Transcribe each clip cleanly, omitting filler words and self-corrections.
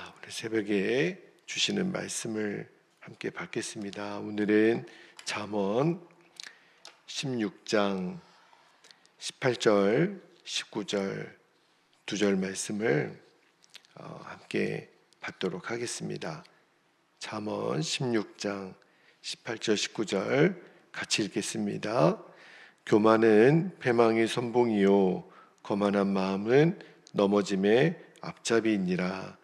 오늘 새벽에 주시는 말씀을 함께 받겠습니다. 오늘은 잠언 16장 18절, 19절 두 절 말씀을 함께 받도록 하겠습니다. 잠언 16장 18절, 19절 같이 읽겠습니다. 교만은 패망의 선봉이요 거만한 마음은 넘어짐의 앞잡이니라.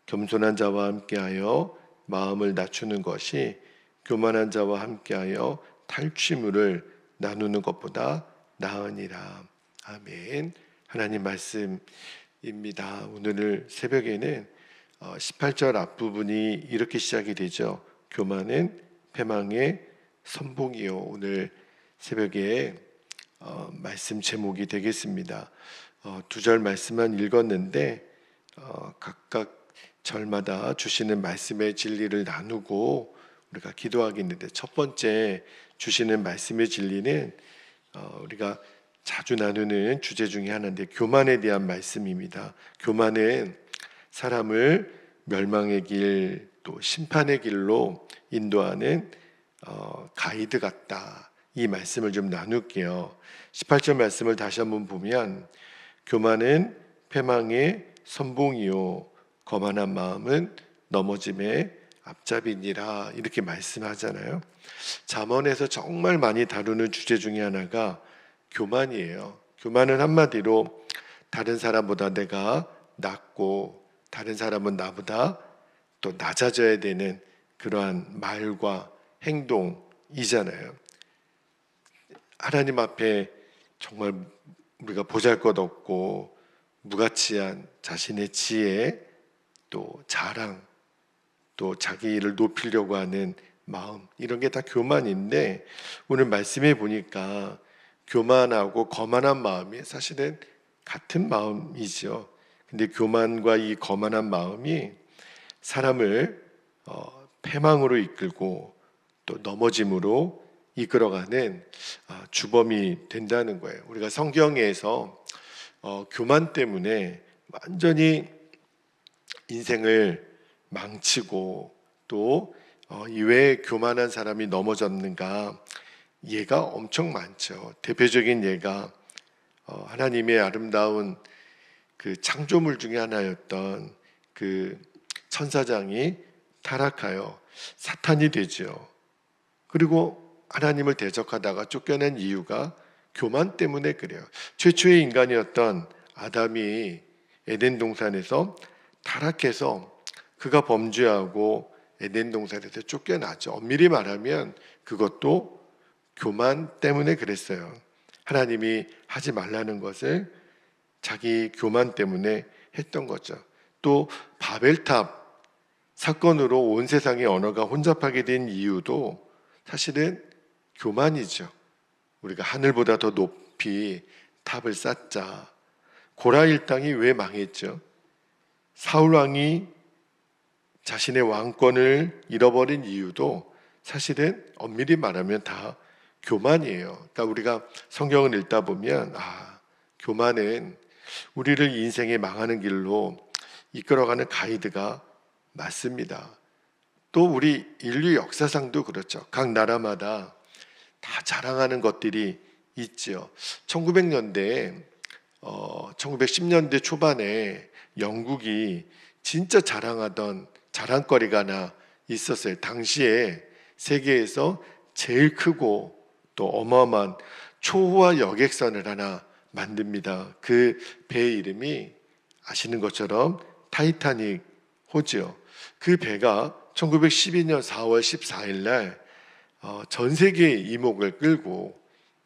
겸손한 자와 함께하여 마음을 낮추는 것이 교만한 자와 함께하여 탈취물을 나누는 것보다 나으니라. 아멘. 하나님 말씀입니다. 오늘 새벽에는 18절 앞부분이 이렇게 시작이 되죠. 교만은 패망의 선봉이요. 오늘 새벽에 말씀 제목이 되겠습니다. 두 절 말씀만 읽었는데 각각 절마다 주시는 말씀의 진리를 나누고 우리가 기도하겠는데, 첫 번째 주시는 말씀의 진리는 우리가 자주 나누는 주제 중에 하나인데 교만에 대한 말씀입니다. 교만은 사람을 멸망의 길, 또 심판의 길로 인도하는 가이드 같다. 이 말씀을 좀 나눌게요. 18절 말씀을 다시 한번 보면 교만은 패망의 선봉이요 거만한 마음은 넘어짐의 앞잡이니라, 이렇게 말씀하잖아요. 잠언에서 정말 많이 다루는 주제 중에 하나가 교만이에요. 교만은 한마디로 다른 사람보다 내가 낫고 다른 사람은 나보다 또 낮아져야 되는 그러한 말과 행동이잖아요. 하나님 앞에 정말 우리가 보잘것없고 무가치한 자신의 지혜, 또 자랑, 또 자기 일을 높이려고 하는 마음, 이런 게 다 교만인데, 오늘 말씀해 보니까 교만하고 거만한 마음이 사실은 같은 마음이죠. 근데 교만과 이 거만한 마음이 사람을 패망으로 이끌고 또 넘어짐으로 이끌어가는 주범이 된다는 거예요. 우리가 성경에서 교만 때문에 완전히 인생을 망치고 또 왜 교만한 사람이 넘어졌는가, 예가 엄청 많죠. 대표적인 예가 하나님의 아름다운 그 창조물 중에 하나였던 그 천사장이 타락하여 사탄이 되죠. 그리고 하나님을 대적하다가 쫓겨낸 이유가 교만 때문에 그래요. 최초의 인간이었던 아담이 에덴 동산에서 타락해서 그가 범죄하고 에덴 동산에서 쫓겨나죠. 엄밀히 말하면 그것도 교만 때문에 그랬어요. 하나님이 하지 말라는 것을 자기 교만 때문에 했던 거죠. 또 바벨탑 사건으로 온 세상의 언어가 혼잡하게 된 이유도 사실은 교만이죠. 우리가 하늘보다 더 높이 탑을 쌓자. 고라 일당이 왜 망했죠? 사울 왕이 자신의 왕권을 잃어버린 이유도 사실은 엄밀히 말하면 다 교만이에요. 그러니까 우리가 성경을 읽다 보면 교만은 우리를 인생에 망하는 길로 이끌어가는 가이드가 맞습니다. 또 우리 인류 역사상도 그렇죠. 각 나라마다 다 자랑하는 것들이 있죠. 1900년대에 1910년대 초반에 영국이 진짜 자랑하던 자랑거리가 하나 있었어요. 당시에 세계에서 제일 크고 또 어마어마한 초호화 여객선을 하나 만듭니다. 그 배 이름이 아시는 것처럼 타이타닉 호죠. 그 배가 1912년 4월 14일 날 전 세계의 이목을 끌고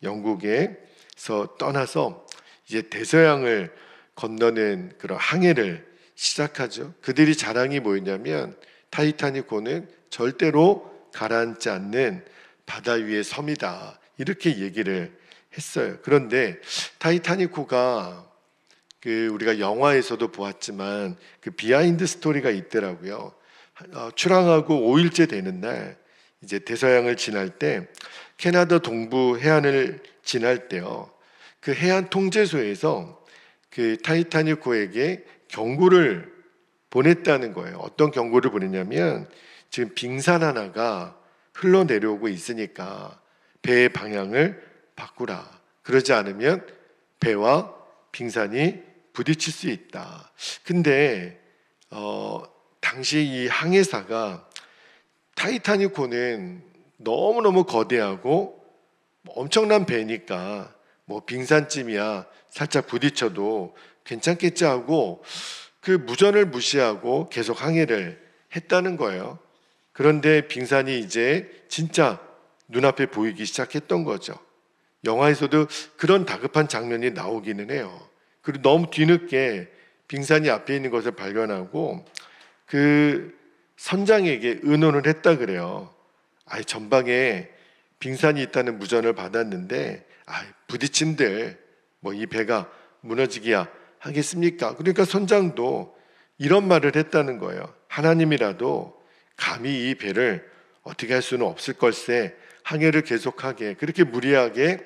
영국에서 떠나서 이제 대서양을 건너는 그런 항해를 시작하죠. 그들이 자랑이 뭐였냐면 타이타닉호는 절대로 가라앉지 않는 바다 위의 섬이다, 이렇게 얘기를 했어요. 그런데 타이타닉호가 우리가 영화에서도 보았지만 그 비하인드 스토리가 있더라고요. 출항하고 5일째 되는 날 이제 대서양을 지날 때 캐나다 동부 해안을 지날 때요, 그 해안 통제소에서 그 타이타닉호에게 경고를 보냈다는 거예요. 어떤 경고를 보냈냐면 지금 빙산 하나가 흘러내려오고 있으니까 배의 방향을 바꾸라. 그러지 않으면 배와 빙산이 부딪힐 수 있다. 근데 당시 이 항해사가 타이타닉호는 너무너무 거대하고 엄청난 배니까 뭐 빙산쯤이야 살짝 부딪혀도 괜찮겠지 하고 그 무전을 무시하고 계속 항해를 했다는 거예요. 그런데 빙산이 이제 진짜 눈앞에 보이기 시작했던 거죠. 영화에서도 그런 다급한 장면이 나오기는 해요. 그리고 너무 뒤늦게 빙산이 앞에 있는 것을 발견하고 그 선장에게 의논을 했다 그래요. 전방에 빙산이 있다는 무전을 받았는데 부딪힌들 뭐 이 배가 무너지기야 하겠습니까? 그러니까 선장도 이런 말을 했다는 거예요. 하나님이라도 감히 이 배를 어떻게 할 수는 없을 걸세, 항해를 계속하게 그렇게 무리하게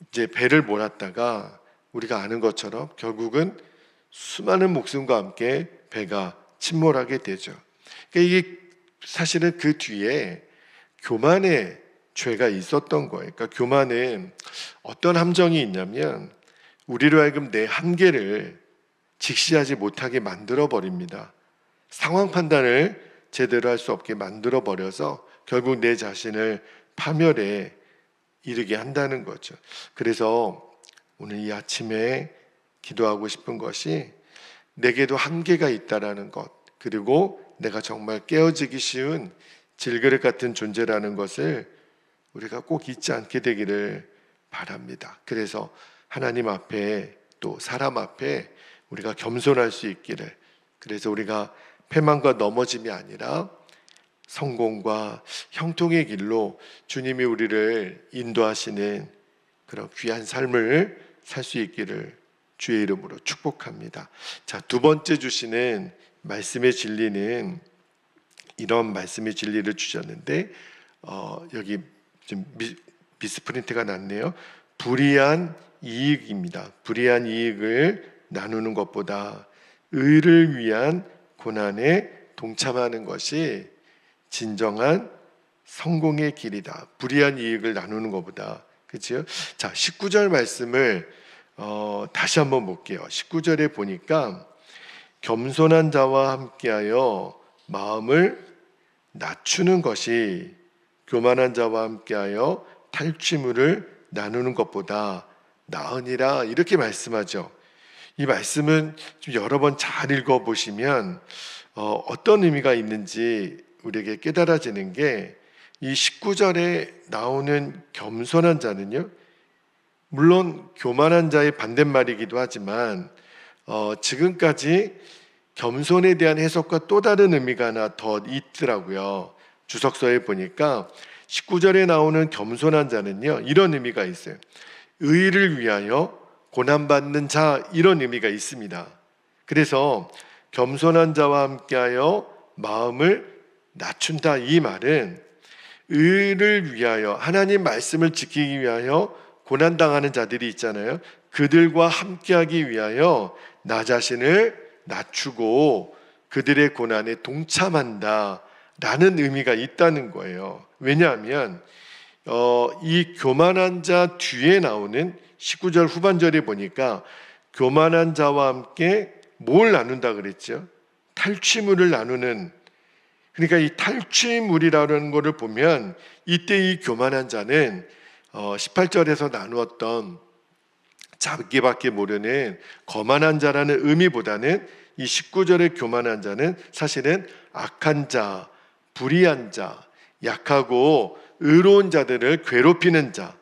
이제 배를 몰았다가 우리가 아는 것처럼 결국은 수많은 목숨과 함께 배가 침몰하게 되죠. 그러니까 이게 사실은 그 뒤에 교만의 죄가 있었던 거예요. 그러니까 교만은 어떤 함정이 있냐면 우리로 하여금 내 한계를 직시하지 못하게 만들어 버립니다. 상황 판단을 제대로 할 수 없게 만들어 버려서 결국 내 자신을 파멸에 이르게 한다는 거죠. 그래서 오늘 이 아침에 기도하고 싶은 것이 내게도 한계가 있다라는 것, 그리고 내가 정말 깨어지기 쉬운 질그릇 같은 존재라는 것을 우리가 꼭 잊지 않게 되기를 바랍니다. 그래서 하나님 앞에 또 사람 앞에 우리가 겸손할 수 있기를, 그래서 우리가 패망과 넘어짐이 아니라 성공과 형통의 길로 주님이 우리를 인도하시는 그런 귀한 삶을 살 수 있기를 주의 이름으로 축복합니다. 자, 두 번째 주시는 말씀의 진리는 이런 말씀의 진리를 주셨는데 여기 좀 미스프린트가 났네요. 불이한 이익입니다. 불이한 이익을 나누는 것보다 의를 위한 고난에 동참하는 것이 진정한 성공의 길이다. 불이한 이익을 나누는 것보다. 그렇죠? 자, 19절 말씀을 다시 한번 볼게요. 19절에 보니까 겸손한 자와 함께하여 마음을 낮추는 것이 교만한 자와 함께하여 탈취물을 나누는 것보다 나으니라, 이렇게 말씀하죠. 이 말씀은 좀 여러 번 잘 읽어보시면 어떤 의미가 있는지 우리에게 깨달아지는 게, 이 19절에 나오는 겸손한 자는요, 물론 교만한 자의 반대말이기도 하지만 지금까지 겸손에 대한 해석과 또 다른 의미가 하나 더 있더라고요. 주석서에 보니까 19절에 나오는 겸손한 자는요, 이런 의미가 있어요. 의를 위하여 고난받는 자, 이런 의미가 있습니다. 그래서 겸손한 자와 함께하여 마음을 낮춘다, 이 말은 의를 위하여, 하나님 말씀을 지키기 위하여 고난당하는 자들이 있잖아요. 그들과 함께하기 위하여 나 자신을 낮추고 그들의 고난에 동참한다 라는 의미가 있다는 거예요. 왜냐하면 이 교만한 자 뒤에 나오는 19절 후반절에 보니까 교만한 자와 함께 뭘 나눈다 그랬죠? 탈취물을 나누는. 그러니까 이 탈취물이라는 것을 보면 이때 이 교만한 자는 18절에서 나누었던 자기밖에 모르는 거만한 자라는 의미보다는 이 19절의 교만한 자는 사실은 악한 자, 불의한 자, 약하고 의로운 자들을 괴롭히는 자,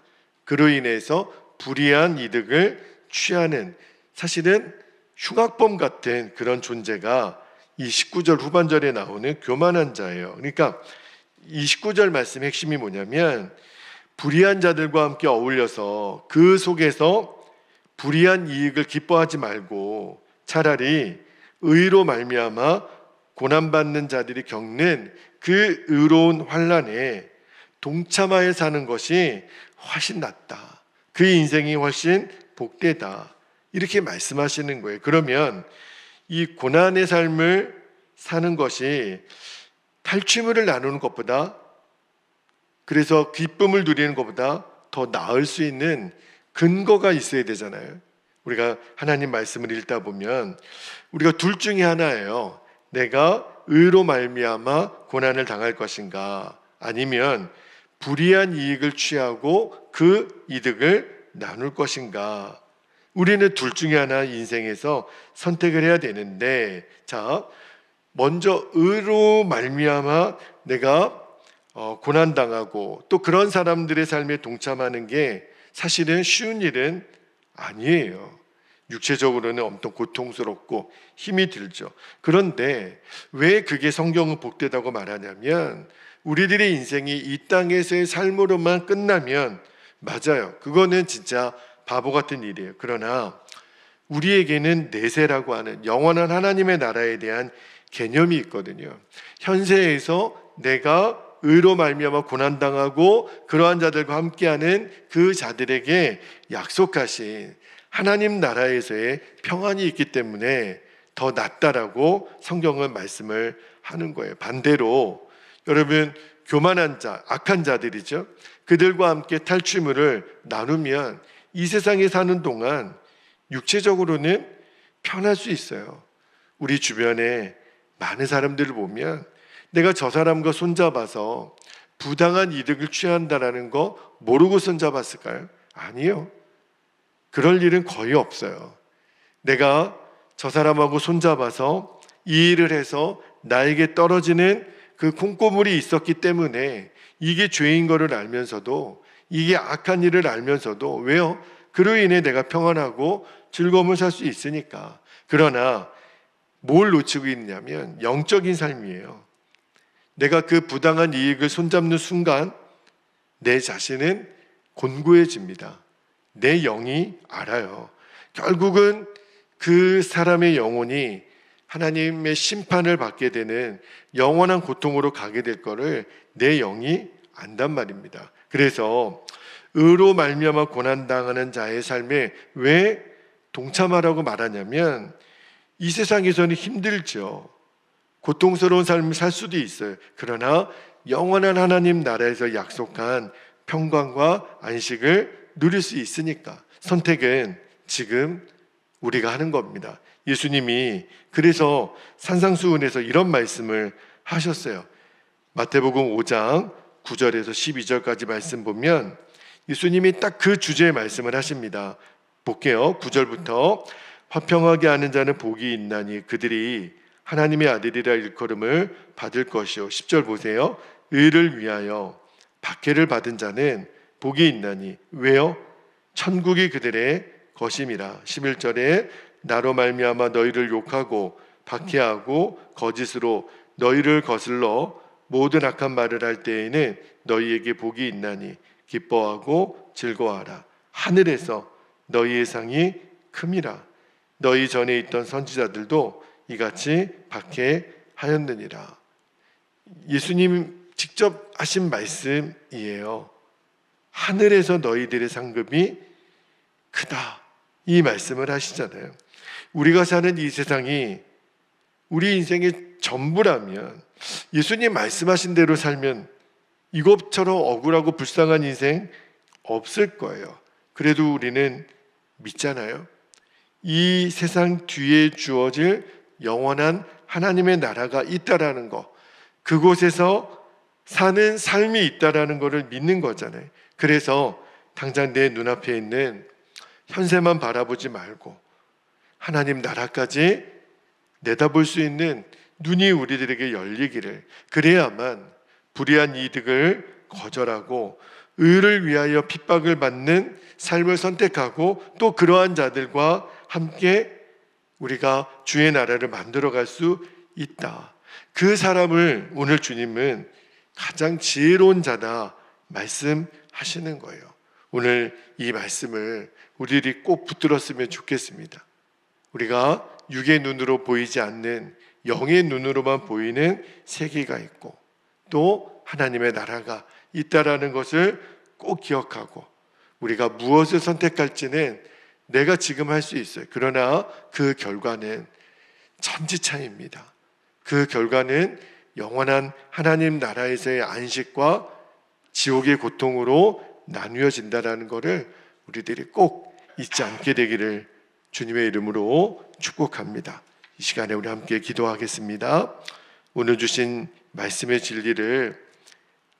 그로 인해서 불의한 이득을 취하는, 사실은 흉악범 같은 그런 존재가 이 19절 후반절에 나오는 교만한 자예요. 그러니까 이 19절 말씀의 핵심이 뭐냐면, 불의한 자들과 함께 어울려서 그 속에서 불의한 이익을 기뻐하지 말고 차라리 의로 말미암아 고난받는 자들이 겪는 그 의로운 환난에 동참하여 사는 것이 훨씬 낫다. 그 인생이 훨씬 복되다. 이렇게 말씀하시는 거예요. 그러면 이 고난의 삶을 사는 것이 탈취물을 나누는 것보다, 그래서 기쁨을 누리는 것보다 더 나을 수 있는 근거가 있어야 되잖아요. 우리가 하나님 말씀을 읽다 보면 우리가 둘 중에 하나예요. 내가 의로 말미암아 고난을 당할 것인가, 아니면 불의한 이익을 취하고 그 이득을 나눌 것인가. 우리는 둘 중에 하나 인생에서 선택을 해야 되는데, 자, 먼저 의로 말미암아 내가 고난당하고 또 그런 사람들의 삶에 동참하는 게 사실은 쉬운 일은 아니에요. 육체적으로는 엄청 고통스럽고 힘이 들죠. 그런데 왜 그게 성경은 복되다고 말하냐면, 우리들의 인생이 이 땅에서의 삶으로만 끝나면 맞아요. 그거는 진짜 바보 같은 일이에요. 그러나 우리에게는 내세라고 하는 영원한 하나님의 나라에 대한 개념이 있거든요. 현세에서 내가 의로 말미암아 고난당하고 그러한 자들과 함께하는 그 자들에게 약속하신 하나님 나라에서의 평안이 있기 때문에 더 낫다라고 성경은 말씀을 하는 거예요. 반대로 여러분, 교만한 자, 악한 자들이죠. 그들과 함께 탈취물을 나누면 이 세상에 사는 동안 육체적으로는 편할 수 있어요. 우리 주변에 많은 사람들을 보면 내가 저 사람과 손잡아서 부당한 이득을 취한다라는 거 모르고 손잡았을까요? 아니요. 그럴 일은 거의 없어요. 내가 저 사람하고 손잡아서 이 일을 해서 나에게 떨어지는 그 콩고물이 있었기 때문에, 이게 죄인 거를 알면서도, 이게 악한 일을 알면서도, 왜요? 그로 인해 내가 평안하고 즐거움을 살 수 있으니까. 그러나 뭘 놓치고 있냐면 영적인 삶이에요. 내가 그 부당한 이익을 손잡는 순간 내 자신은 곤고해집니다. 내 영이 알아요. 결국은 그 사람의 영혼이 하나님의 심판을 받게 되는 영원한 고통으로 가게 될 거를 내 영이 안단 말입니다. 그래서 의로 말미암아 고난당하는 자의 삶에 왜 동참하라고 말하냐면, 이 세상에서는 힘들죠. 고통스러운 삶을 살 수도 있어요. 그러나 영원한 하나님 나라에서 약속한 평강과 안식을 누릴 수 있으니까 선택은 지금 우리가 하는 겁니다. 예수님이 그래서 산상수훈에서 이런 말씀을 하셨어요. 마태복음 5장 9절에서 12절까지 말씀 보면 예수님이 딱 그 주제의 말씀을 하십니다. 볼게요. 9절부터 화평하게 하는 자는 복이 있나니 그들이 하나님의 아들이라 일컬음을 받을 것이요. 10절 보세요. 의를 위하여 박해를 받은 자는 복이 있나니 왜요? 천국이 그들의 것임이라. 11절에 나로 말미암아 너희를 욕하고 박해하고 거짓으로 너희를 거슬러 모든 악한 말을 할 때에는 너희에게 복이 있나니 기뻐하고 즐거워하라. 하늘에서 너희의 상이 큼이라. 너희 전에 있던 선지자들도 이같이 박해하였느니라. 예수님 직접 하신 말씀이에요. 하늘에서 너희들의 상급이 크다, 이 말씀을 하시잖아요. 우리가 사는 이 세상이 우리 인생의 전부라면, 예수님 말씀하신 대로 살면 이것처럼 억울하고 불쌍한 인생 없을 거예요. 그래도 우리는 믿잖아요. 이 세상 뒤에 주어질 영원한 하나님의 나라가 있다라는 거, 그곳에서 사는 삶이 있다라는 것을 믿는 거잖아요. 그래서 당장 내 눈앞에 있는 현세만 바라보지 말고 하나님 나라까지 내다볼 수 있는 눈이 우리들에게 열리기를, 그래야만 불의한 이득을 거절하고 의를 위하여 핍박을 받는 삶을 선택하고 또 그러한 자들과 함께 우리가 주의 나라를 만들어갈 수 있다. 그 사람을 오늘 주님은 가장 지혜로운 자다 말씀하시는 거예요. 오늘 이 말씀을 우리들이 꼭 붙들었으면 좋겠습니다. 우리가 육의 눈으로 보이지 않는 영의 눈으로만 보이는 세계가 있고 또 하나님의 나라가 있다라는 것을 꼭 기억하고, 우리가 무엇을 선택할지는 내가 지금 할 수 있어요. 그러나 그 결과는 천지차이입니다. 그 결과는 영원한 하나님 나라에서의 안식과 지옥의 고통으로 나뉘어진다라는 것을 우리들이 꼭 잊지 않게 되기를 주님의 이름으로 축복합니다. 이 시간에 우리 함께 기도하겠습니다. 오늘 주신 말씀의 진리를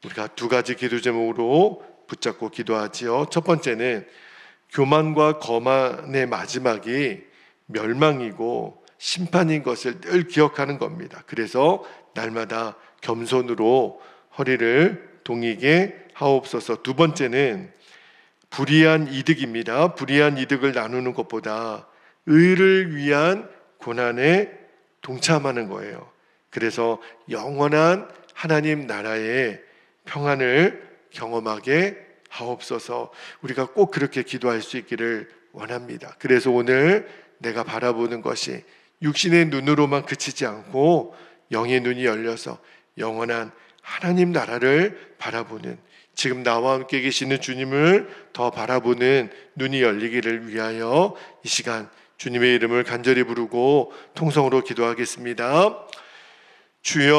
우리가 두 가지 기도 제목으로 붙잡고 기도하지요. 첫 번째는 교만과 거만의 마지막이 멸망이고 심판인 것을 늘 기억하는 겁니다. 그래서 날마다 겸손으로 허리를 동이게 하옵소서. 두 번째는 불의한 이득입니다. 불의한 이득을 나누는 것보다 의를 위한 고난에 동참하는 거예요. 그래서 영원한 하나님 나라의 평안을 경험하게 하옵소서. 우리가 꼭 그렇게 기도할 수 있기를 원합니다. 그래서 오늘 내가 바라보는 것이 육신의 눈으로만 그치지 않고 영의 눈이 열려서 영원한 하나님 나라를 바라보는, 지금 나와 함께 계시는 주님을 더 바라보는 눈이 열리기를 위하여 이 시간 주님의 이름을 간절히 부르고 통성으로 기도하겠습니다. 주여